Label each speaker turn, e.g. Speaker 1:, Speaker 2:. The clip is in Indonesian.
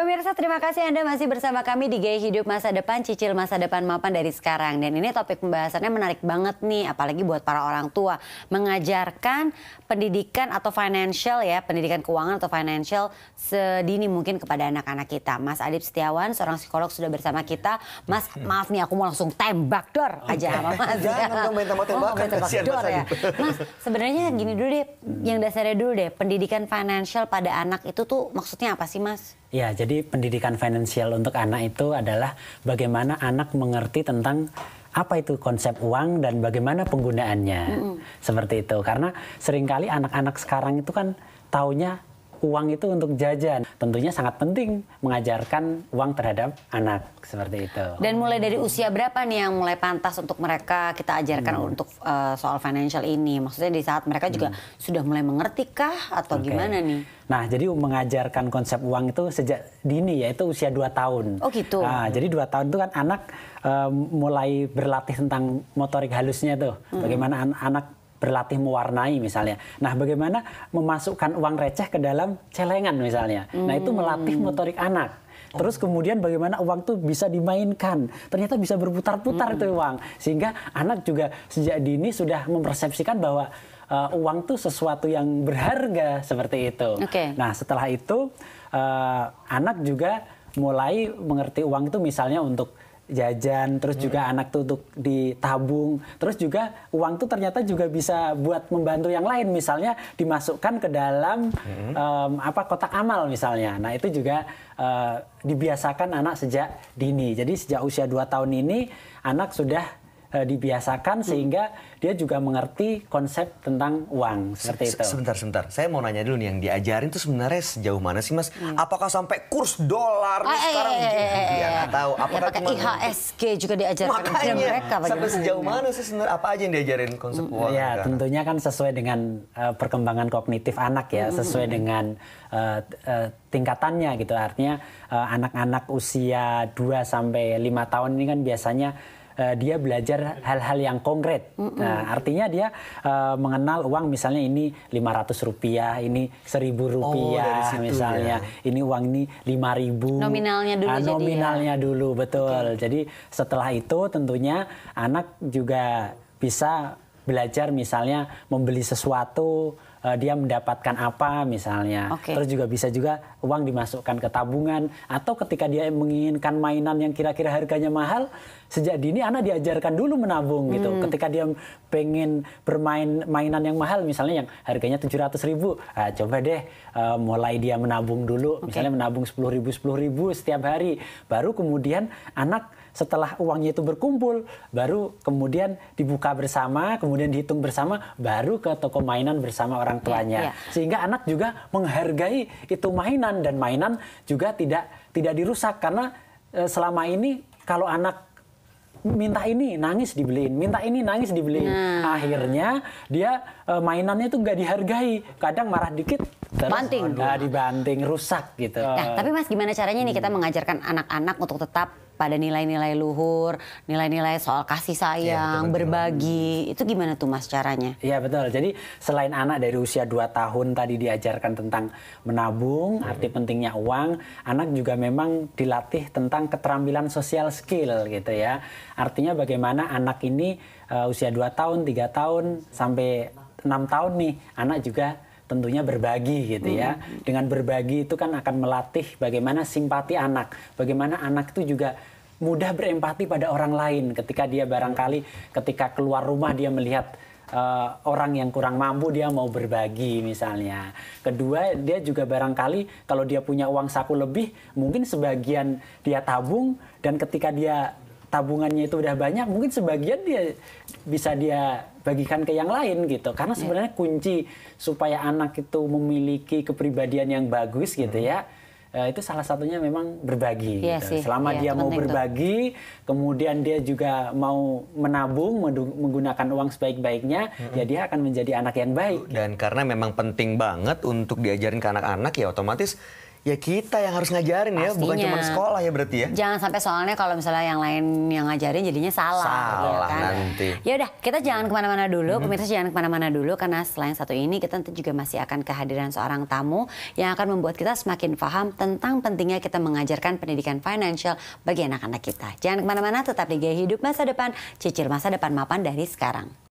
Speaker 1: Pemirsa, terima kasih Anda masih bersama kami di Gaya Hidup Masa Depan, Cicil Masa Depan Mapan dari sekarang. Dan ini topik pembahasannya menarik banget nih, apalagi buat para orang tua. Mengajarkan pendidikan atau financial ya, pendidikan keuangan atau financial sedini mungkin kepada anak-anak kita. Mas Adib Setiawan, seorang psikolog sudah bersama kita. Mas, maaf nih aku mau langsung tembak dor aja sama Mas.
Speaker 2: Jangan dong main tembak-tembakan, kasihan
Speaker 1: dor
Speaker 2: Mas
Speaker 1: ya.
Speaker 2: Adib.
Speaker 1: Mas, sebenarnya gini dulu deh, yang dasarnya dulu deh, pendidikan financial pada anak itu tuh maksudnya apa sih Mas?
Speaker 3: Ya, jadi pendidikan finansial untuk anak itu adalah bagaimana anak mengerti tentang apa itu konsep uang dan bagaimana penggunaannya. Seperti itu. Karena seringkali anak-anak sekarang itu kan taunya uang itu untuk jajan. Tentunya sangat penting mengajarkan uang terhadap anak. Seperti itu.
Speaker 1: Dan mulai dari usia berapa nih yang mulai pantas untuk mereka kita ajarkan untuk soal financial ini? Maksudnya di saat mereka juga sudah mulai mengerti kah atau gimana nih?
Speaker 3: Nah, jadi mengajarkan konsep uang itu sejak dini, yaitu usia 2 tahun.
Speaker 1: Oh gitu?
Speaker 3: Nah, jadi 2 tahun itu kan anak mulai berlatih tentang motorik halusnya tuh. Bagaimana anak berlatih mewarnai misalnya. Nah, bagaimana memasukkan uang receh ke dalam celengan misalnya. Nah, itu melatih motorik anak. Terus kemudian bagaimana uang tuh bisa dimainkan. Ternyata bisa berputar-putar itu uang. Sehingga anak juga sejak dini sudah mempersepsikan bahwa uang tuh sesuatu yang berharga seperti itu. Nah, setelah itu anak juga mulai mengerti uang itu misalnya untuk jajan, terus juga anak tuh untuk ditabung, terus juga uang tuh ternyata juga bisa buat membantu yang lain, misalnya dimasukkan ke dalam kotak amal misalnya. Nah, itu juga dibiasakan anak sejak dini. Jadi sejak usia 2 tahun ini anak sudah dibiasakan sehingga dia juga mengerti konsep tentang uang seperti itu.
Speaker 2: Sebentar. Saya mau nanya dulu nih, yang diajarin tuh sebenarnya sejauh mana sih Mas? Apakah sampai kurs dolar sekarang? Ya nggak tahu. Apakah
Speaker 1: ya, pakai IHSG juga diajarkan kepada mereka?
Speaker 2: Sampai sejauh mana sih sebenarnya? Apa aja yang diajarin konsep uang?
Speaker 3: Ya, tentunya kan sesuai dengan perkembangan kognitif anak ya, sesuai dengan tingkatannya gitu. Artinya anak-anak usia 2 sampai 5 tahun ini kan biasanya dia belajar hal-hal yang konkret. Nah, artinya dia mengenal uang, misalnya ini Rp500, ini Rp1.000 misalnya.
Speaker 2: Ya.
Speaker 3: Ini uang ini 5.000.
Speaker 1: Nominalnya dulu
Speaker 3: nominalnya dulu, betul. Jadi setelah itu tentunya anak juga bisa belajar misalnya membeli sesuatu, dia mendapatkan apa misalnya. Terus juga bisa juga uang dimasukkan ke tabungan, atau ketika dia menginginkan mainan yang kira-kira harganya mahal, sejak dini anak diajarkan dulu menabung gitu. Ketika dia pengen bermain mainan yang mahal misalnya yang harganya 700.000, coba deh mulai dia menabung dulu, misalnya menabung 10.000 setiap hari. Baru kemudian anak setelah uangnya itu berkumpul, baru kemudian dibuka bersama, kemudian dihitung bersama, baru ke toko mainan bersama orang tuanya. Sehingga anak juga menghargai itu mainan, dan mainan juga tidak dirusak. Karena selama ini kalau anak minta ini nangis dibeliin, minta ini nangis dibeliin, akhirnya dia mainannya itu nggak dihargai, kadang marah dikit
Speaker 1: banting,
Speaker 3: dibanting, rusak gitu.
Speaker 1: Nah, tapi Mas, gimana caranya nih kita mengajarkan anak-anak untuk tetap pada nilai-nilai luhur, nilai-nilai soal kasih sayang, berbagi, itu gimana tuh Mas caranya?
Speaker 3: Iya betul, jadi selain anak dari usia 2 tahun tadi diajarkan tentang menabung, arti pentingnya uang, anak juga memang dilatih tentang keterampilan social skill gitu ya. Artinya bagaimana anak ini usia 2 tahun, 3 tahun, sampai 6 tahun nih, anak juga tentunya berbagi gitu ya. Dengan berbagi itu kan akan melatih bagaimana simpati anak, bagaimana anak itu juga mudah berempati pada orang lain ketika dia barangkali ketika keluar rumah dia melihat orang yang kurang mampu, dia mau berbagi misalnya. Kedua, dia juga barangkali kalau dia punya uang saku lebih, mungkin sebagian dia tabung, dan ketika dia tabungannya itu udah banyak, mungkin sebagian dia bisa dia bagikan ke yang lain gitu. Karena sebenarnya kunci supaya anak itu memiliki kepribadian yang bagus gitu ya, itu salah satunya memang berbagi. Gitu. Selama dia mau berbagi, kemudian dia juga mau menabung, menggunakan uang sebaik-baiknya, ya dia akan menjadi anak yang baik.
Speaker 2: Dan karena memang penting banget untuk diajarin ke anak-anak, ya otomatis ya kita yang harus ngajarin ya, bukan
Speaker 1: Pastinya.
Speaker 2: cuma sekolah ya berarti ya.
Speaker 1: Jangan sampai soalnya kalau misalnya yang lain yang ngajarin jadinya salah ya
Speaker 2: Salah
Speaker 1: kan?
Speaker 2: nanti.
Speaker 1: Ya udah, kita jangan kemana-mana dulu, pemirsa jangan kemana-mana dulu karena selain satu ini kita nanti juga masih akan kehadiran seorang tamu yang akan membuat kita semakin paham tentang pentingnya kita mengajarkan pendidikan financial bagi anak-anak kita. Jangan kemana-mana, tetap di Gaya Hidup Masa Depan, cicil masa depan mapan dari sekarang.